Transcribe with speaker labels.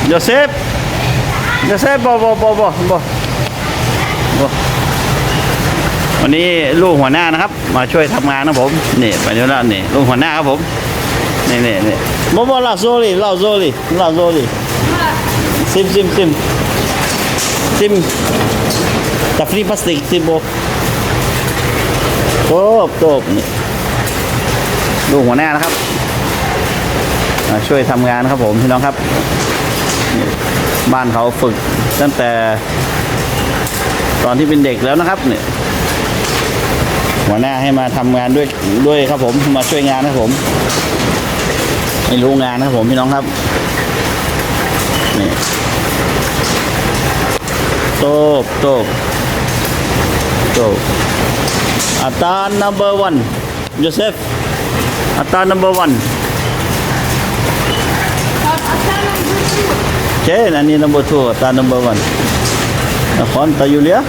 Speaker 1: โยเซฟบวันนี้ลูกหัวหน้านะครับมาช่วยทำงานนะผมนี่ไปดูแล้วนี่ลูกหัวหน้าครับผมนี่บลาโซลี่ซิมตะฟรีพลาสติกซิมโบโตบนี่ลูกหัวหน้านะครับมาช่วยทำงานครับผมพี่น้องครับบ้านเขาฝึกตั้งแต่ตอนที่เป็นเด็กแล้วนะครับเนี่ยหัวหน้าให้มาทำงานด้วยครับผมมาช่วยงานครับผมไม่รู้งานครับผมพี่น้องครับนี่โตบอัตรา number 1 โยเซฟอัตรา number 1โอเคอันนี้ number 2 อัตรา number 1 נכון אתה יוליה?